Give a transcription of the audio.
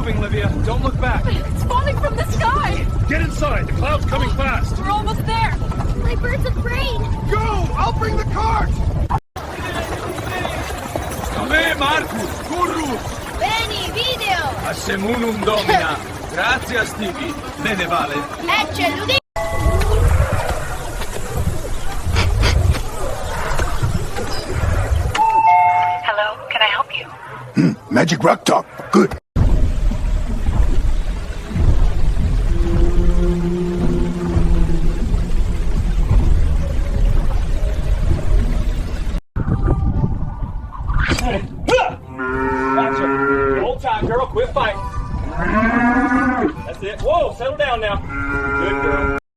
moving, Livia. Don't look back. It's falling from the sky! Get inside. The cloud's coming fast. We're almost there! My birds of prey! Go! I'll bring the cart! Me, Marcus! Corrus! Beni, video! Assemunum domina. Grazie, Stevie. Bene, vale. Ecce l'udì! Hello, can I help you? Magic rock talk. Good. Gotcha. Hold tight, girl. Quit fighting. That's it. Whoa, settle down now. Good girl.